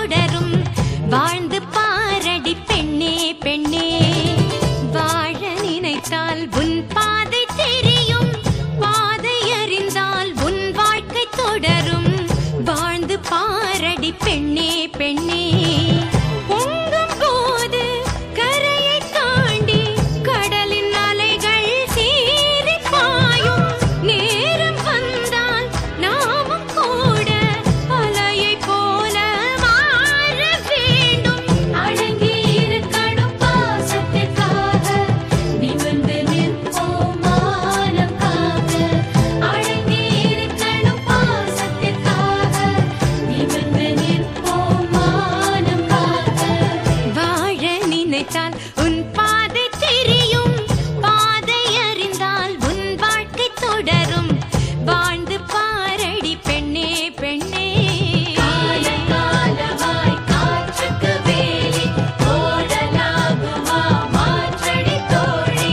தொடரும் வாழ்ந்து பாரடி பெண்ணே பெண்ணே வாழ நினைத்தால் உன் பாதை தெரியும் பாதை அறிந்தால் உன் வாழ்க்கை தொடரும் வாழ்ந்து பாரடி பெண்ணே பெண்ணே பொங்கும் போது கரையை தாண்டி கடலின் அலைகள் சீறி பாயும் நேரம் வந்தால் நாமும் கூட அலையை போல மாற வேண்டும் அடங்கி இருக்கணும் பாசத்திற்காக நிமிர்ந்து நிற்போம் மானம் காக்க அடங்கி இருக்கணும் பாசத்திற்காக நிமிர்ந்து நிற்போம் மானம் காக்க வாழ நினைத்தால் உன் பாதை தெரியும் பாதை அறிந்தால் உன் வாழ்க்கை தொடரும் வாழ்ந்து பாரடி பெண்ணே பெண்ணே காலகாலமாய் காற்றுக்கு வேலி ஓடலாகுமா மாற்றடி தோழி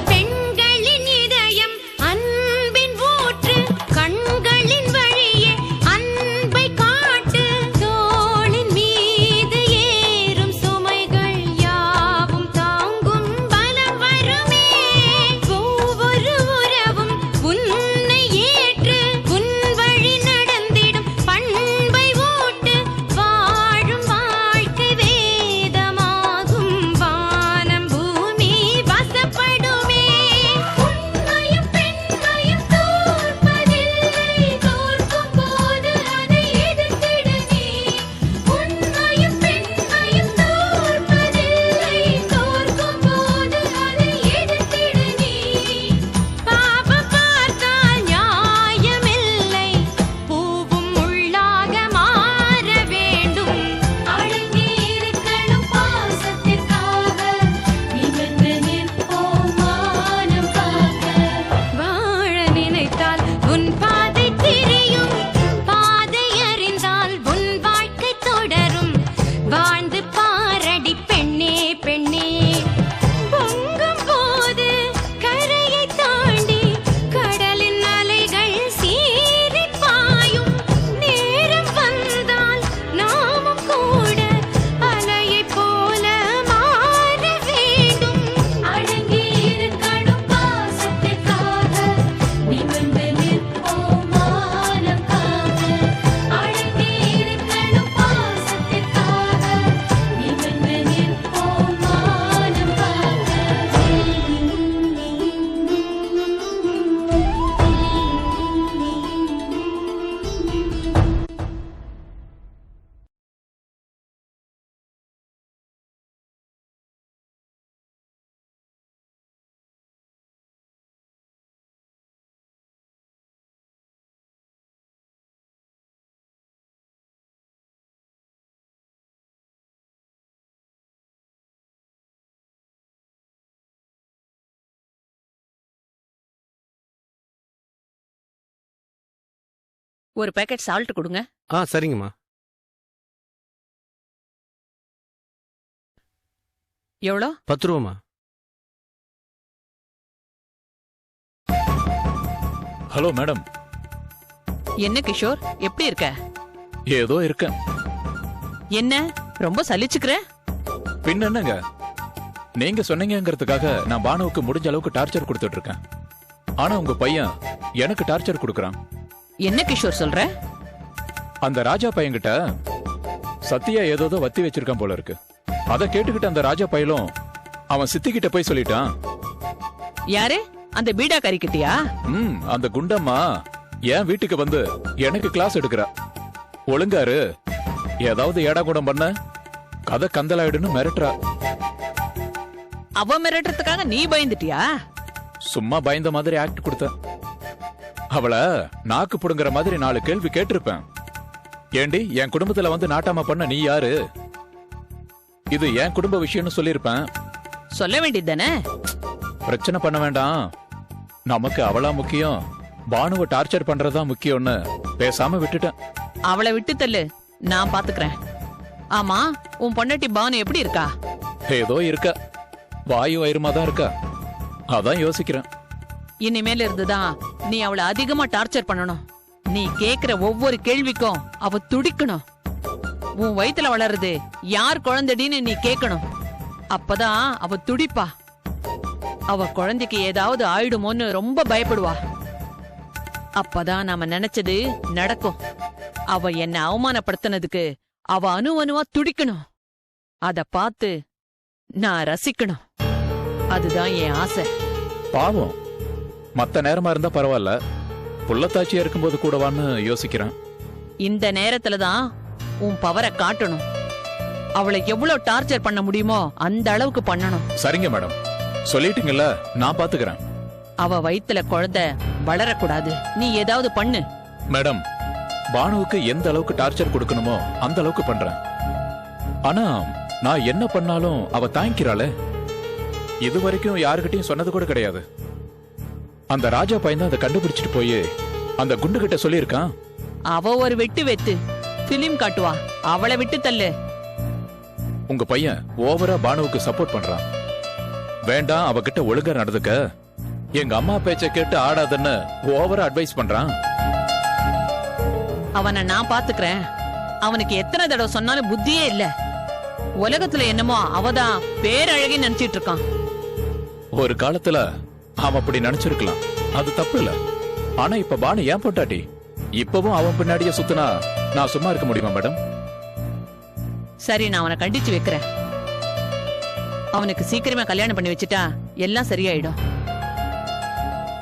பெண்களின் இதயம் அன்பின் ஊற்று கண்களின் வழியே அன்பை காட்டு தோளின் மீது ஏறும் சுமைகள் யாவும் தாங்கும் பலம் வருமே ஒவ்வொரு உறவும் உன்னை ஏற்று உன் வழி நடந்திடும் பண்பை ஊட்டு வாழும் வாழ்க்கை வேதமாகும் வானம் பூமி வசப்படுமே உண்மையும் பெண்மையும் தோற்பதில்லை தோற்கும் போது அதை எதிர்த்திட நீ உண்மையும் பெண்மையும் தோற்பதில்லை தோற்கும் போது அதை எதிர்த்திட நீ பாவம் பார்த்தால் நியாயமில்லை பூவும் முள்ளாக மாற வேண்டும் அடங்கி இருக்கணும் பாசத்திற்காக நிமிர்ந்து நிற்போம் மானம் காக்க வாழ நினைத்தால் உன் பாதை தெரியும் பாதை அறிந்தால் உன் வாழ்க்கை தொடரும் வாழ்ந்து பாரடி பெண்ணே பெண்ணே பொங்கும் போது கரையை தாண்டி கடலின் அலைகள் சீறி பாயும் நேரம் வந்தால் நாமும் கூட அலையை போல மாற வேண்டும் அடங்கி இருக்கணும் பாசத்திற்காக நிமிர்ந்து நிற்போம் மானம் காக்க அடங்கி இருக்கணும் பாசத்திற்காக நிமிர்ந்து நிற்போம் மானம் ஒரு பேக்கெட் சால்ட் கொடுங்க. சரிங்கம்மா. எவ்வளோ? 10 ரூபாம்மா. Hello madam. என்ன கிஷோர், எப்படி இருக்க? ஏதோ இருக்கேன். என்ன ரொம்ப சலிச்சுக்கிற? பின்ன என்னங்க, நீங்க சொன்னீங்கிறதுக்காக நான் பானுவுக்கு முடிஞ்ச அளவுக்கு டார்ச்சர் கொடுத்துட்டு இருக்கேன். ஆனா உங்க பையன் எனக்கு டார்ச்சர் கொடுக்கறான். என்ன கிஷோர் சொல்ற? அந்த ராஜா பையன்கிட்ட சத்தியா ஏதோ வத்தி வச்சிருக்கான் போல இருக்கு. அத கேட்டுக்கிட்டு அந்த ராஜா பையலும் அவன் சித்திக்கிட்ட போய் சொல்லிட்டான். யாரு? அந்த பீடா கறிக்கிட்டியா? அந்த குண்டம்மா என் வீட்டுக்கு வந்து எனக்கு கிளாஸ் எடுக்கிறா. ஒழுங்காரு, ஏதாவது ஏடா கூடம் பண்ண கதை கந்தலாயிடுன்னு மிரட்டுறா. அவ மிரட்டுறதுக்காக நீ பயந்துட்டியா? சும்மா பயந்த மாதிரி ஆக்ட் கொடுத்த. அவளை நாக்கு புடுங்குற மாதிரி 4 கேள்வி கேட்டிருப்பேன். ஏண்டி என் குடும்பத்துல வந்து நாட்டாம பண்ண நீ யாரு? இது என் குடும்ப விஷயம்னு சொல்லிருப்பேன். சொல்ல வேண்டியது தானே? பிரச்சனை பண்ண வேண்டாம். நமக்கு அவளா முக்கியம், பானுவை டார்ச்சர் பண்றதா முக்கியம்னு பேசாம விட்டுட்டேன். அவளை விட்டு தள்ளு, நான் பாத்துக்கிறேன். ஆமா, உன் பொண்டாட்டி பானு எப்படி இருக்கா? ஏதோ இருக்க, வாயு வயிறுமா தான் இருக்கா. அதான் யோசிக்கிறேன். இனிமேல இருந்துதான் நீ அவளை அதிகமா டார்ச்சர் பண்ணணும். நீ கேக்குற ஒவ்வொரு கேள்விக்கும் அவ துடிக்கணும். உன் வயித்துல வளருது யார் குழந்தைடின்னு நீ கேட்கணும். அப்பதான் அவ துடிப்பா. அவ குழந்தைக்கு ஏதாவது ஆயிடுமோன்னு ரொம்ப பயப்படுவா. அப்பதான் நாம நினைச்சது நடக்கும். அவ என்ன அவமானப்படுத்தினதுக்கு அவ அணுவா துடிக்கணும். அத பார்த்து நான் ரசிக்கணும். அதுதான் என் ஆசை. பாவம், மத்த நேரமா இருந்தா பரவாயில்ல, புள்ளத்தாச்சியா இருக்கும்போது கூடவான்னு யோசிக்கிறேன். இந்த நேரத்துலதான் உன் பவரை காட்டணும். அவளை எவ்வளவு டார்ச்சர் பண்ண முடியுமோ அந்த அளவுக்கு பண்ணணும். சரிங்க மேடம், சொல்லிட்டீங்கல்ல, நான் பாத்துக்கிறேன். அவ வயித்துல குழந்தை வளரக்கூடாது. நீ ஏதாவது பண்ணு. மேடம், பானுவுக்கு எந்த அளவுக்கு டார்ச்சர் கொடுக்கணுமோ அந்த அளவுக்கு பண்றேன். ஆனா நான் என்ன பண்ணாலும் அவ தாங்கிக்கிறாளே. இது வரைக்கும் யாருக்கிட்டையும் சொன்னது கூட கிடையாது. அந்த ராஜா பையன் தான் அதை கண்டுபிடிச்சிட்டு போய் அந்த குண்டு கிட்ட சொல்லியிருக்கான். அவ ஒரு வெட்டு வெத்து பிலிம் காட்டுவா. அவளை விட்டு தள்ளு. உங்க பையன் ஓவரா பானுவுக்கு சப்போர்ட் பண்றான். வேண்டாம், அவகிட்ட ஒழுங்கா நடந்துக்க, எங்க அம்மா பேச்ச கேட்டு ஆடாதன்னு ஓவரா அட்வைஸ் பண்றான். அவனை நான் பாத்துக்கிறேன். அவனுக்கு எத்தனை தடவை சொன்னாலும் புத்தியே இல்ல. உலகத்துல என்னமோ அவதான் பேரழகி நினைச்சிட்டு இருக்கான். ஒரு காலத்துல அவன் அப்படி நினைச்சிருக்கலாம், அது தப்பு இல்ல. ஆனா இப்ப பானு ஏன் பொண்டாட்டி, இப்பவும் அவன் பின்னாடியே சுத்தினா நான் சும்மா இருக்க முடியுமா மேடம்? சரி, நான் அவனை கண்டிச்சு வைக்கிறேன். அவனுக்கு சீக்கிரமா கல்யாணம் பண்ணி வச்சுட்டா எல்லாம் சரியாயிடும்.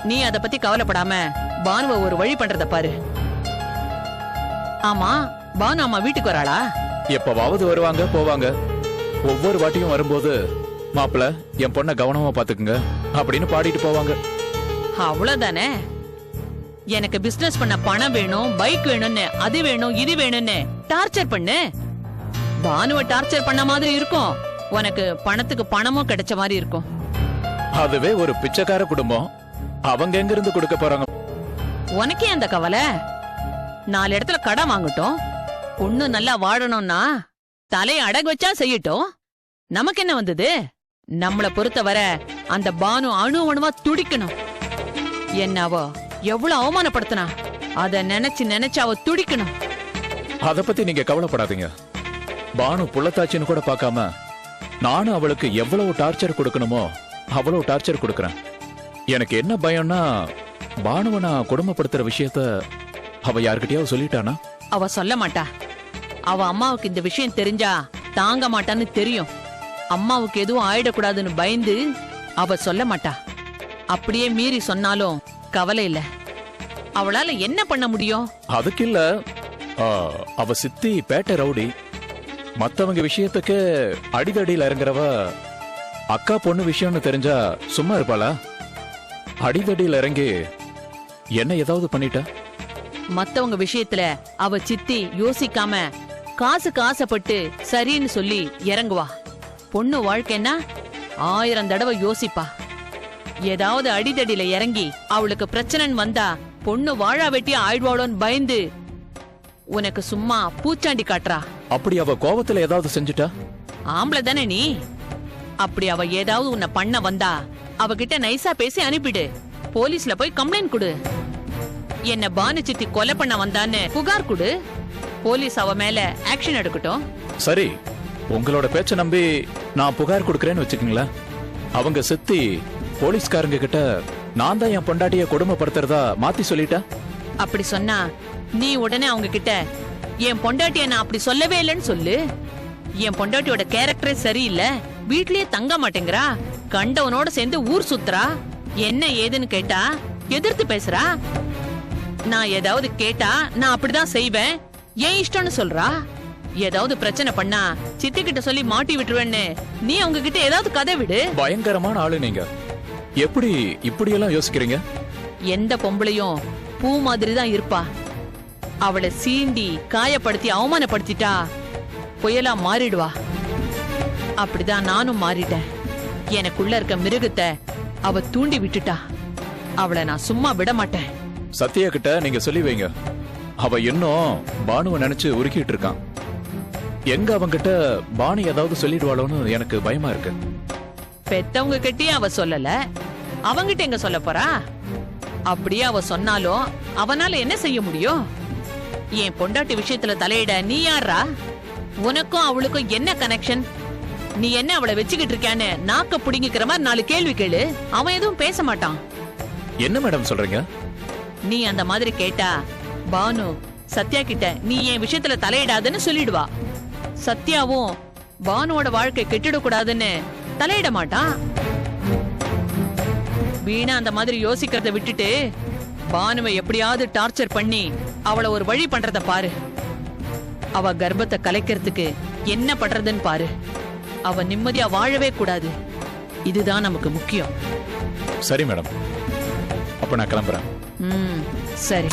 நீ அத பத்தி கவலைப்படாம பானுவை ஒரு வழி பண்றத பாரு. ஆமா, பானு அம்மா வீட்டுக்கு வராளா? எப்பவாவது வருவாங்க போவாங்க. ஒவ்வொரு வாட்டியும் வரும்போது, மாப்பிள்ள என் பொண்ண கவனமா பாத்துக்குங்க அப்படின்னு பாடிட்டு போவாங்க. அவ்வளவுதானே? எனக்கு பிசினஸ் பண்ண பணம் வேணும், பைக் வேணும்னு, அது வேணும், இது வேணும்னு டார்ச்சர் பண்ணு. பானுவை டார்ச்சர் பண்ண மாதிரி இருக்கும், உனக்கு பணத்துக்கு பணமும் கிடைச்ச மாதிரி இருக்கும். அதுவே ஒரு பிச்சைக்கார குடும்பம், அவங்க எங்க இருந்து கொடுக்க போறாங்க? உனக்கே அந்த கவலை? 4 இடத்துல கடன் வாங்கட்டும். பொண்ணு நல்லா வாழணும்னா தலையை அடகு வச்சா செய்யட்டும். நமக்கு என்ன வந்தது? நம்மள பொறுத்தவரை அந்த பானு அணுவா துடிக்கணும். என்னவோ எவ்வளவு அவமானப்படுத்தினா அத நினைச்சு அவ துடிக்கணும். அத பத்தி நீங்க கவலைப்படாதீங்க. பானு புள்ளத்தாச்சின்னு கூட பார்க்காம நானும் அவளுக்கு எவ்வளவு டார்ச்சர் கொடுக்கணுமோ அவ்வளவு டார்ச்சர் கொடுக்கறேன். எனக்கு என்ன பயம்னா, பானுவை நான் கொடுமைப்படுத்துற விஷயத்த அவ யார்கிட்டயாவது சொல்லிட்டானா? அவ சொல்ல மாட்டா. அவ அம்மாவுக்கு இந்த விஷயம் தெரிஞ்சா தாங்க மாட்டான்னு தெரியும். அம்மாவுக்கு எதுவும் ஆயிடக்கூடாதுன்னு பயந்து அவ சொல்ல மாட்டா. அப்படியே மீறி சொன்னாலும் கவலை இல்ல. அவளால என்ன பண்ண முடியும்? அதுக்கு இல்ல, அவ சித்தி பேட்டை ரவுடி. மத்தவங்க விஷயத்துக்கு அடிதடியில் இறங்குறவ அக்கா பொண்ணு விஷயம்னு தெரிஞ்சா சும்மா இருப்பாளா? அடிதடியில் இறங்கி என்ன ஏதாவது பண்ணிட்டா? மத்தவங்க விஷயத்துல அவ சித்தி யோசிக்காம காசுக்கு ஆசைப்பட்டு சரின்னு சொல்லி இறங்குவா. பொண்ணு வாழ்க்கைன்னா 1000 தடவை யோசிப்பா. ஏதாவது அடிதடியில இறங்கி அவளுக்கு பிரச்சனைன்னு வந்தா பொண்ணு வாழா வெட்டியா ஆயிடுவாளோன்னு பயந்து உனக்கு சும்மா பூச்சாண்டி காட்டுறா. அப்படி அவ கோவத்துல ஏதாவது செஞ்சுட்டா? ஆம்பளை தானே நீ? அப்படி அவ ஏதாவது உன்னை பண்ண வந்தா அவகிட்ட நைசா பேசி அனுப்பிடு. போலீஸ்ல போய் கம்ப்ளைண்ட் கொடு. என்ன பானு சித்தி கொலை பண்ண வந்தான்னு புகார் கொடு. போலீஸ் அவ மேல ஆக்ஷன் எடுக்கட்டும். சரி, உங்களோட பேச்ச நம்பி நான் புகார் கொடுக்கறேன்னு வச்சுக்கீங்களேன். அவங்க சித்தி போலீஸ்காரங்க கிட்ட நான் தான் என் பொண்டாட்டிய கொடுமைப்படுத்துறதா மாத்தி சொல்லிட்டா? அப்படி சொன்னா நீ உடனே அவங்க கிட்ட என் பொண்டாட்டிய நான் அப்படி சொல்லவே இல்லைன்னு சொல்லு. என் பொண்டாட்டியோட கேரக்டரே சரியில்லை, வீட்லயே தங்க மாட்டேங்கிறா, கண்டவனோட சேர்ந்து ஊர் சுத்துறா, என்ன ஏதுன்னு கேட்டா எதிர்த்து பேசுறா. நான் ஏதாவது கேட்டா நான் அப்படிதான் செய்வேன், ஏன் இஷ்டம்னு சொல்றா. ஏதாவது பிரச்சனை பண்ணா சித்தி கிட்ட சொல்லி மாட்டி விட்டுருவேன்னு நீ அவங்க கிட்ட ஏதாவது கதை விடு. பயங்கரமான ஆளு நீங்க. எப்படி இப்படி எல்லாம் யோசிக்கிறீங்க? எந்த பொம்பளையும் பூ மாதிரி தான் இருப்பா. அவளை சீண்டி காயப்படுத்தி அவமானப்படுத்திட்டா புயலா மாறிடுவா. அப்படிதான் நானும் மாறிட்டேன். எனக்குள்ள இருக்க மிருகத்தை அவ தூண்டி விட்டுட்டா. அவளை நான் சும்மா விட மாட்டேன். சத்யா கிட்ட நீங்க சொல்லி வைங்க. அவ இன்னும் பானுவை நினைச்சு உருக்கிட்டு இருக்கான். எங்க அவங்கிட்ட பானு ஏதாவது சொல்லிடுவாளோன்னு எனக்கு பயமா இருக்கு. பெத்தவங்க கிட்டயே அவ சொல்லல, அவங்கிட்ட எங்க சொல்ல போறா? அப்படியே அவ சொன்னாலும் அவனால என்ன செய்ய முடியும்? என் பொண்டாட்டி விஷயத்துல தலையிட நீ யாரா? உனக்கும் அவளுக்கும் என்ன கனெக்ஷன்? நீ என்ன அவளை வச்சுக்கிட்டு இருக்கான்னு நாக்க புடிங்கிக்கிற மாதிரி 4 கேள்வி கேளு. அவன் எதுவும் பேச மாட்டான். என்ன மேடம் சொல்றீங்க? நீ அந்த மாதிரி கேட்டா பானு சத்யா கிட்ட நீ என் விஷயத்துல தலையிடாதுன்னு சொல்லிடுவா. சத்யாவும் பானுவோட வாழ்க்கை கெட்டிடக்கூடாதுன்னு தலையிட மாட்டான். வீணா அந்த மாதிரி யோசிக்கிறத விட்டுட்டு பானுவை எப்படியாவது டார்ச்சர் பண்ணி அவளை ஒரு வழி பண்றத பாரு. அவ கர்ப்பத்தை கலைக்கிறதுக்கு என்ன பண்றதுன்னு பாரு. அவ நிம்மதியா வாழவே கூடாது. இதுதான் நமக்கு முக்கியம். சரி மேடம், அப்ப நான் கிளம்புறேன். சரி.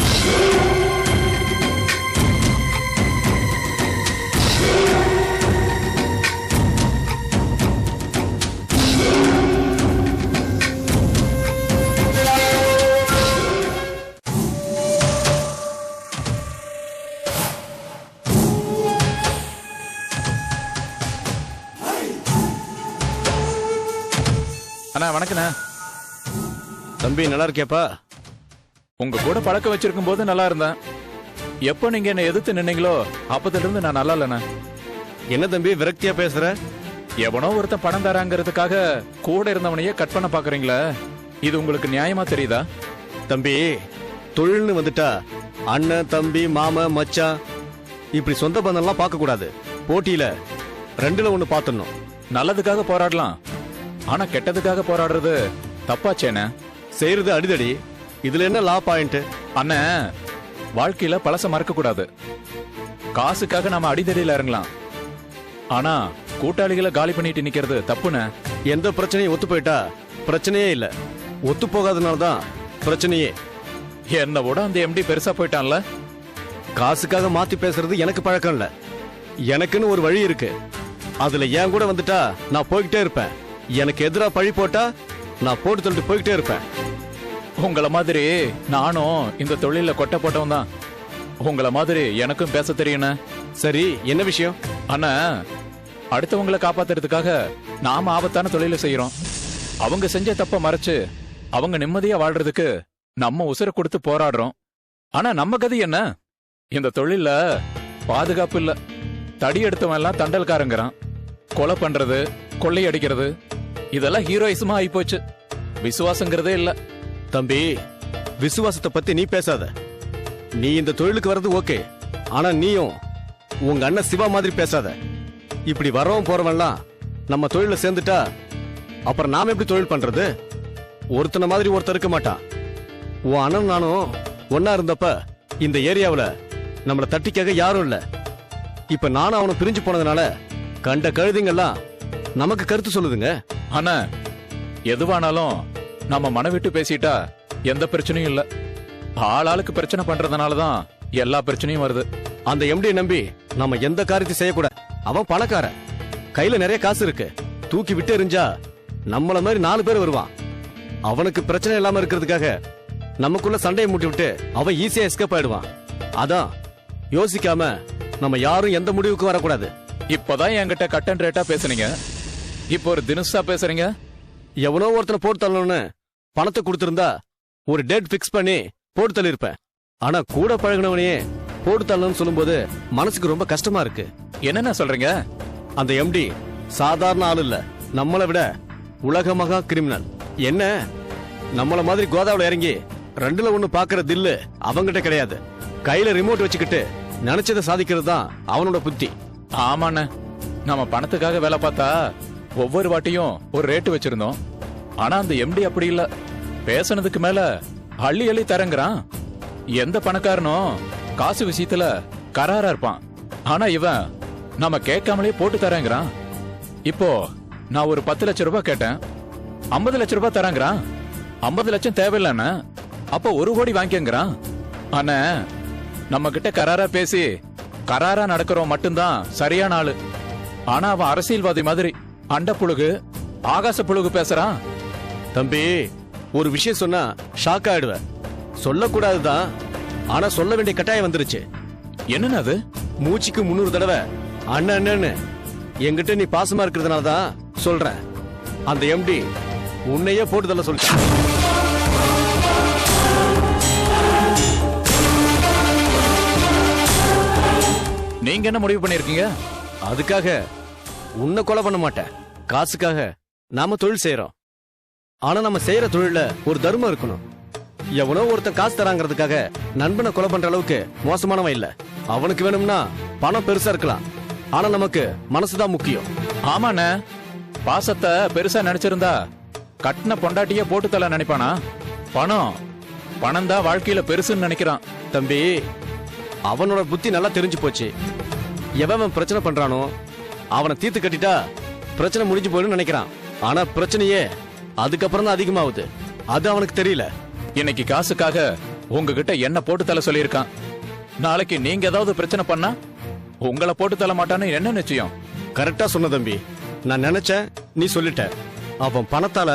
அண்ணா வணக்கண்ணா. தம்பி நல்லா இருக்கியாப்பா? உங்க கூட பழக்கம் வச்சிருக்கும் போது நல்லா இருந்தேன். எப்போ நீங்க என்ன எதிர்த்து நின்னீங்களோ அப்பத்துல இருந்து நான் நல்லா இல்லண்ணா. என்ன தம்பி விரக்தியா பேசுற? எவனோ ஒருத்தன் பணம் தராங்கிறதுக்காக கூட இருந்தவனையே கட் பண்ண பாக்குறீங்களா? இது உங்களுக்கு நியாயமா தெரியுதா? தம்பி, தொழில்னு வந்துட்டா அண்ணன் தம்பி மாமா மச்சான் இப்படி சொந்த பந்தம்லாம் பார்க்க கூடாது. போட்டியில 2ல 1 பாத்துடணும். நல்லதுக்காக போராடலாம், ஆனா கெட்டதுக்காக போராடுறது தப்பாச்சேன. செய்யறது அடிதடி, இதுல என்ன லா பாயிண்ட்? அண்ணன், வாழ்க்கையில பழச மறக்க கூடாது. காசுக்காக நாம அடிதடியில இறங்கலாம், ஆனா கூட்டாளிகளை காலி பண்ணிட்டு நிக்கிறது தப்புன்னு. எந்த பிரச்சனையும் ஒத்து போயிட்டா பிரச்சனையே இல்ல, ஒத்து போகாதனாலதான் பிரச்சனையே. என்ன விட அந்த எம்டி பெருசா போயிட்டான்ல. காசுக்காக மாத்தி பேசுறது எனக்கு பழக்கம் இல்ல. எனக்குன்னு ஒரு வழி இருக்கு. அதுல என் கூட வந்துட்டா நான் போய்கிட்டே இருப்பேன். எனக்கு எதிரா பழி போட்டா நான் போட்டு தள்ளிட்டு போய்கிட்டே இருப்பேன். உங்கள மாதிரி நானும் இந்த தொழில கொட்டை போட்டவன் தான். உங்கள மாதிரி எனக்கும் பேச தெரியுண்ண. சரி, என்ன விஷயம்? அண்ணா, அடுத்தவங்களை காப்பாத்துறதுக்காக நாம ஆபத்தான தொழில செய்யறோம். அவங்க செஞ்ச தப்ப மறைச்சு அவங்க நிம்மதியா வாழ்றதுக்கு நம்ம உசுர கொடுத்து போராடுறோம். ஆனா நம்ம கதை என்ன? இந்த தொழில பாதுகாப்பு இல்ல. தடி எடுத்தவன் எல்லாம் தண்டல்காரங்கிறான். கொலை பண்றது, கொள்ளையடிக்கிறது, இதெல்லாம் ஹீரோயிசமா ஆயிப்போச்சு. விசுவாசங்கிறதே இல்ல. தம்பி, விசுவாசத்தை பத்தி நீ பேசாத. நீ இந்த தொழிலுக்கு வர்றது ஓகே, ஆனா நீயும் உங்க அண்ணன் சிவா மாதிரி பேசாத. இப்படி வரவும் போறவன்லாம் நம்ம தொழில சேர்ந்துட்டா அப்புறம் நாம எப்படி தொழில் பண்றது? ஒருத்தன மாதிரி ஒருத்தர் இருக்க மாட்டான். உன் அண்ணன் நானும் ஒன்னா இருந்தப்ப இந்த ஏரியாவுல நம்மள தட்டிக்காக யாரும் இல்ல. இப்ப நானும் அவனும் பிரிஞ்சு போனதுனால கண்ட கழுதிங்கெல்லாம் நமக்கு கருத்து சொல்லுதுங்க. ஆனா எதுவானாலும் நம்ம மன விட்டு பேசிட்டா எந்த பிரச்சனையும் இல்ல. ஆளாளுக்கு பிரச்சனை பண்றதுனாலதான் எல்லா பிரச்சனையும் வருது. அந்த எம்டியை நம்பி நம்ம எந்த காரியத்தை செய்யக்கூடாது. அவன் பணக்காரன், கையில நிறைய காசு இருக்கு. தூக்கி விட்டு எறிஞ்சா நம்மள மாதிரி 4 பேர் வருவான். அவனுக்கு பிரச்சனை இல்லாம இருக்கிறதுக்காக நமக்குள்ள சண்டையை மூட்டி விட்டு அவன் ஈஸியா எஸ்கேப் ஆயிடுவான். அதான் யோசிக்காம நம்ம யாரும் எந்த முடிவுக்கும் வரக்கூடாது. இப்பதான் என்கிட்ட கட் அண்ட் ரேட்டா பேசுனீங்க, இப்போ ஒரு தினுசா பேசுறீங்க. எவனோ ஒருத்தனை போட்டு தள்ளணும்னு பணத்தை கொடுத்திருந்தா ஒரு டேட் பிக்ஸ் பண்ணி போட்டு தள்ளிருப்பேன். ஆனா கூட பழகினவனையே போட்டு தள்ளணும்னு சொல்லும்போது மனசுக்கு ரொம்ப கஷ்டமா இருக்கு. என்னென்ன சொல்றீங்க? அந்த எம்டி சாதாரண ஆள் இல்ல, நம்மளை விட உலக மகா கிரிமினல். என்ன, நம்மள மாதிரி கோதாவில இறங்கி 2ல 1 பாக்குற தில்லு அவங்கிட்ட கிடையாது. கையில ரிமோட் வச்சுக்கிட்டு நினைச்சதை சாதிக்கிறது தான் அவனோட புத்தி. ஆமாண்ண, நம்ம பணத்துக்காக வேலை பார்த்தா ஒவ்வொரு வாட்டியும் ஒரு ரேட்டு வச்சிருந்தோம். ஆனா அந்த எம்டி அப்படி இல்ல. பேசுனதுக்கு மேல அள்ளி அள்ளி தரங்குறான். எந்த பணக்காரனும் காசு விஷயத்துல கராரா இருப்பான். ஆனா இவன் நம்ம கேட்காமலே போட்டு தரேங்கிறான். இப்போ நான் ஒரு 10 லட்சம் ரூபாய் கேட்டேன், 50 லட்சம் ரூபாய் தராங்கிறான். 50 லட்சம் தேவையில்லைன்னு அப்ப 1 கோடி வாங்கிக்கங்கிறான். ஆனா நம்ம கிட்ட கராரா பேசி கராரா நடக்கிறோம் மட்டும்தான் சரியான ஆளு. ஆனா அவன் அரசியல்வாதி மாதிரி அண்ட புழுகு ஆகாச புழுகு பேசுறான். தம்பி, ஒரு விஷயம் சொன்னா ஷாக் ஆயிடுவ. சொல்லக்கூடாதுதான், ஆனா சொல்ல வேண்டிய கட்டாயம் வந்துருச்சு. என்னன்னு அது? மூச்சுக்கு 300 தடவை அண்ணன் அண்ணன்னு என்கிட்ட நீ பாசமா இருக்கிறதுனால தான் சொல்றேன். அந்த எம்டி உன்னையே போட்டு தள்ள சொல்லிட்டான். நீங்க என்ன முடிவு பண்ணிருக்கீங்க? அதுக்காக உன்னை கொலை பண்ண மாட்டேன். காசுக்காக நாம தொழில் செய்யறோம். ஆனா நம்ம செய்யற தொழில ஒரு தர்மம் இருக்கணும். எவனோ ஒருத்தன் காசு தராங்கிறதுக்காக நண்பனை கொலை பண்ற அளவுக்கு மோசமானவன் இல்ல. அவனுக்கு வேணும்னா பணம் பெருசா இருக்கலாம், ஆனா நமக்கு மனசுதான் முக்கியம். ஆமாண்ணே, பாசத்தை பெருசா நினைச்சிருந்தா கட்டின பொண்டாட்டிய போட்டு தள்ள நினைப்பானா? பணம் தான் வாழ்க்கையில பெருசுன்னு நினைக்கிறான். தம்பி, அவனோட புத்தி நல்லா தெரிஞ்சு போச்சு. எவன் பிரச்சனை பண்றானோ அவனை தீர்த்து கட்டிட்டா பிரச்சனை முடிஞ்சு போயிடும் நினைக்கிறான். ஆனா பிரச்சனையே அதுக்கப்புறம் தான் அதிகமாகுது. அது அவனுக்கு தெரியல. இன்னைக்கு காசுக்காக உங்ககிட்ட என்ன போட்டு தள்ள சொல்லியிருக்கான். நாளைக்கு நீங்க ஏதாவது பிரச்சனை பண்ணா உங்களை போட்டு தள்ள மாட்டான்னு என்ன நிச்சயம்? கரெக்டா சொன்ன தம்பி. நான் நினைச்சேன், நீ சொல்லிட்ட. அவன் பணத்தால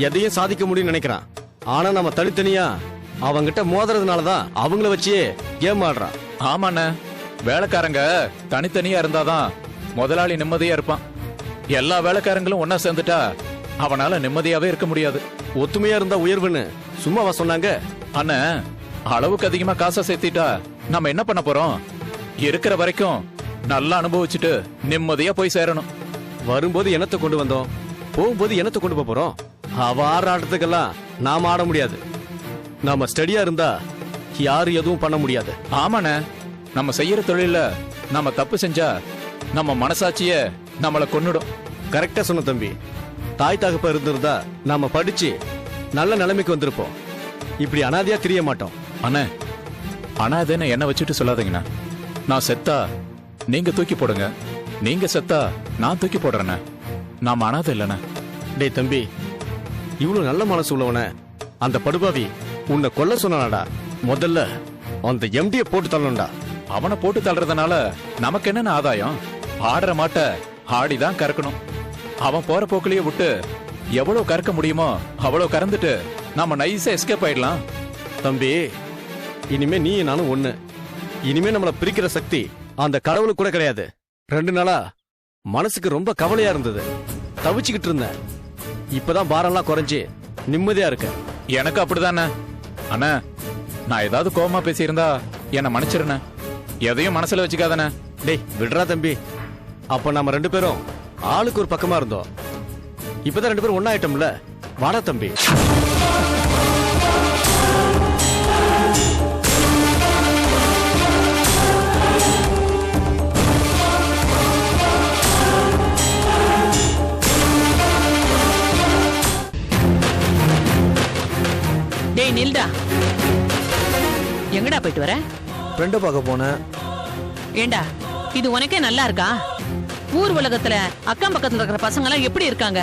எதையும் சாதிக்க முடியும்னு நினைக்கிறான். ஆனா நம்ம தனித்தனியா அவங்கிட்ட மோதுறதுனாலதான் அவங்கள வச்சே கேம் ஆடுறான். ஆமாண்ண, வேலைக்காரங்க தனித்தனியா இருந்தாதான் முதலாளி நிம்மதியா இருப்பான். எல்லா வேலைக்காரங்களும் ஒன்னா சேர்ந்துட்டா அவனால நிம்மதியாவே இருக்க முடியாது. ஒத்துமையா இருந்தா உயர்வுன்னு சும்மாவா சொன்னாங்க? அண்ணா, அளவுக்கு அதிகமா காசை சேர்த்திட்டா நம்ம என்ன பண்ண போறோம்? இருக்கிற வரைக்கும் நல்லா அனுபவிச்சுட்டு நிம்மதியா போய் சேரணும். வரும்போது என்னத்தை கொண்டு வந்தோம், போகும்போது என்னத்தை கொண்டு போக போறோம்? அவ ஆடுற ஆட்டத்துக்கெல்லாம் நாம ஆட முடியாது. நாம ஸ்டடியா இருந்தா யாரும் எதுவும் பண்ண முடியாது. ஆமாண்ண, நம்ம செய்யற தொழில நம்ம தப்பு செஞ்சா நம்ம மனசாட்சிய நம்மள கொன்னுடும். கரெக்டா சொன்ன தம்பி. தாய் தகப்ப இருந்திருந்தா நாம படிச்சு நல்ல நிலைமைக்கு வந்திருப்போம். இப்படி அனாதையா தெரிய மாட்டோம். அண்ணே, அனாதைன்னு என்ன வச்சுட்டு சொல்லாதீங்கண்ணா. நான் செத்தா நீங்க தூக்கி போடுங்க, நீங்க செத்தா நான் தூக்கி போடுறேண்ணே. நாம அனாதை இல்லைண்ணே. டேய் தம்பி, இவ்வளவு நல்ல மனசு உள்ளவன அந்த படுபாவி உன்னை கொல்ல சொன்னாடா. முதல்ல அந்த எம்டிய போட்டு தள்ளணும்டா. அவனை போட்டு தள்ளுறதுனால நமக்கு என்னென்ன ஆதாயம்? ஆடுற மாட்ட ஆடிதான் கறக்கணும். அவன் போற போக்குலயே விட்டு எவ்வளவு கறக்க முடியுமோ அவ்வளவு கறந்துட்டு நாம நைஸா எஸ்கேப் ஆயிடலாம். தம்பி, இனிமே நீ நானும் ஒண்ணு. இனிமே நம்மள பிரிக்கிற சக்தி அந்த கடவுளுக்கு கூட கிடையாது. 2 நாளா மனசுக்கு ரொம்ப கவலையா இருந்தது, தவிச்சுக்கிட்டு இருந்தேன். இப்பதான் பாரம்லாம் குறைஞ்சு நிம்மதியா இருக்கேன். எனக்கு அப்படிதானே. அண்ணா, நான் ஏதாவது கோவமா பேசியிருந்தா என்ன மன்னிச்சிருண்ண. எதையும் மனசுல வச்சுக்காதானே. டேய் விடுறா தம்பி. அப்ப நம்ம 2 பேரும் ஆளுக்கு ஒரு பக்கமா இருந்தோம். இப்பதான் 2 பேரும் ஒண்ணா ஆயிட்டோம்ல. வாடா தம்பி. டேய் நில்டா. எங்கடா போயிட்டு வர? ஃப்ரெண்டை பார்க்க போனேன். ஏண்டா, இது உனக்கே நல்லா இருக்கா? ஊர் உலகத்துல அக்கம் பக்கத்துல இருக்கிற பசங்க எல்லாம் எப்படி இருக்காங்க?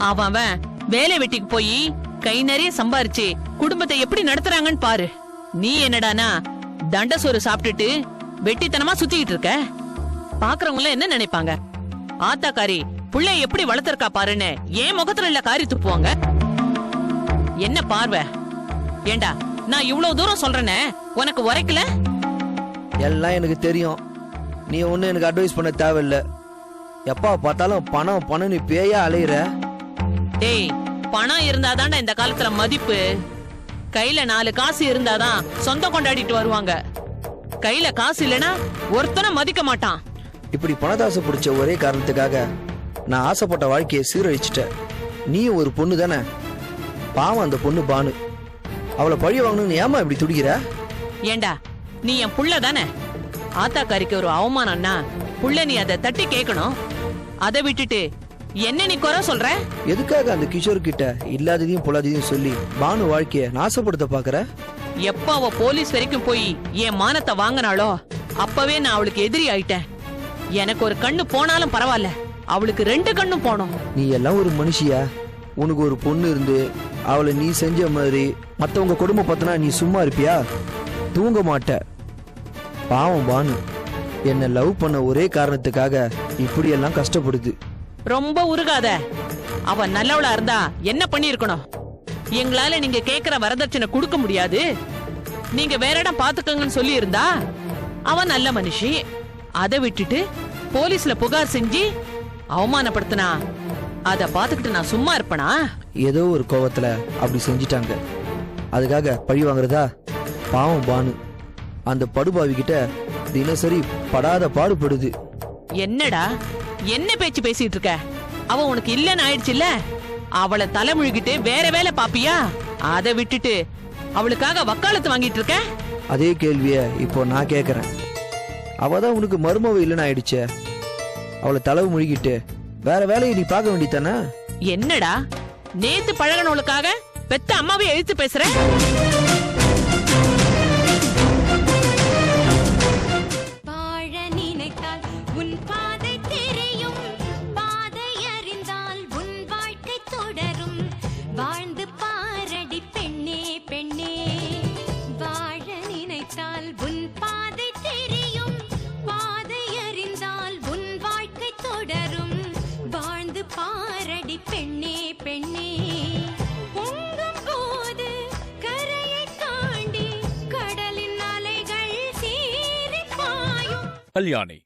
அவன் வேலை வெட்டிக்கு போய் கை நிறைய சம்பாரிச்சு குடும்பத்தை எப்படி நடத்துறாங்கன்னு பாரு. நீ என்னடானா தண்ட சோறு சாப்பிட்டுட்டு வெட்டித்தனமா சுத்திக்கிட்டு இருக்க. பாக்குறவங்க எல்லாம் என்ன நினைப்பாங்க? ஆத்தாக்காரி புள்ளை எப்படி வளர்த்திருக்கா பாருன்னு ஏன் முகத்துல இல்ல காரி துப்புவாங்க. என்ன பார்வை? ஏண்டா, நான் இவ்வளவு தூரம் சொல்றேனே உனக்கு உரைக்கல? எல்லாம் எனக்கு தெரியும். நீ ஒன்றும் எனக்கு அட்வைஸ் பண்ண தேவையில்ல. எப்பா பார்த்தாலும் பணம் பணம் நீ பேயா அலையிற. டேய், பணம் இருந்தாதான்டா இந்த காலத்துல மதிப்பு. கையில 4 காசு இருந்தாதான் சொந்த கொண்டாடிட்டு வருவாங்க. கையில காசு இல்லனா ஒருத்தனை மதிக்க மாட்டான். இப்படி பணதாசை பிடிச்ச ஒரே காரணத்துக்காக நான் ஆசைப்பட்ட வாழ்க்கையை சீரழிச்சிட்டேன். நீ ஒரு பொண்ணு தானே. பாவம் அந்த பொண்ணு பானு. அவளை பழி வாங்கணும்னு ஏமா இப்படி துடிக்கிற? ஏண்டா, நீ என் புள்ள தானே. ஆத்தாக்காரிக்கு ஒரு அவமானம்னா புள்ள நீ அதை தட்டி கேட்கணும். அதை விட்டுட்டு என்ன நீ குறை சொல்ற? எதுக்காக அந்த கிஷோர் கிட்ட இல்லாததையும் பொல்லாததையும் சொல்லி பானு வாழ்க்கைய நாசப்படுத்த பாக்குற? எப்ப அவ போலீஸ் வரைக்கும் போய் என் மானத்தை வாங்கினாளோ அப்பவே நான் அவளுக்கு எதிரி ஆயிட்டேன். எனக்கு ஒரு கண்ணு போனாலும் பரவாயில்ல, அவளுக்கு 2 கண்ணும் போனோம். நீ எல்லாம் ஒரு மனுஷியா? உனக்கு ஒரு பொண்ணு இருந்து அவளை நீ செஞ்ச மாதிரி மத்தவங்க குடும்பம் பார்த்தனா நீ சும்மா இருப்பியா? தூங்க மாட்ட. பாவம் பானு என்ன லவ் பண்ண ஒரே காரணத்துக்காக இப்படியெல்லாம் கஷ்டப்படுது. ரொம்ப உருகாத. அவ நல்லவளா இருந்தா என்ன பண்ணிருக்கணும்? எங்களால நீங்க கேக்குற வரதட்சணை கொடுக்க முடியாது, நீங்க வேற இடம் பாத்துக்கங்கன்னு சொல்லி இருந்தா அவ நல்ல மனுஷி. அதை விட்டுட்டு போலீஸ்ல புகார் செஞ்சு அவமானப்படுத்தினா அத பாத்துக்கிட்டு நான் சும்மா இருப்பனா? ஏதோ ஒரு கோவத்துல அப்படி செஞ்சிட்டாங்க. அதுக்காக பழி வாங்குறதா? பாவம் பானு அந்த படுபாவி கிட்ட தினசரி படாத பாடுபடுது. என்னடா என்ன பேச்சு பேசிட்டு இருக்க? அவ உனக்கு இல்லன்னு ஆயிடுச்சுல்ல, அவளை தலைமுழுகிட்டு வேற வேலை பாப்பியா? அதை விட்டுட்டு அவளுக்காக வக்காலத்து வாங்கிட்டு இருக்க? அதே கேள்விய இப்போ நான் கேக்குறேன். அவதான் உனக்கு மருமவ இல்லைன்னு ஆயிடுச்சே, அவளை தலைவு முழுகிட்டு வேற வேலையை நீ பார்க்க வேண்டியதானே? என்னடா நேத்து பழகனவளுக்காக பெத்த அம்மாவே எழுத்து பேசுற? வாழ நினைத்தால் உன் பாதை தெரியும், பாதை அறிந்தால் உன் வாழ்க்கை தொடரும். வாழ்ந்து பாரடி பெண்ணே பெண்ணே, வாழ நினைத்தால் உன் பாதை தெரியும், பாதை அறிந்தால் உன் வாழ்க்கை தொடரும். வாழ்ந்து பாரடி பெண்ணே பெண்ணே, பொங்கும் போது கரையை தாண்டி கடலின் அலைகள் சீறி பாயும். கல்யாணி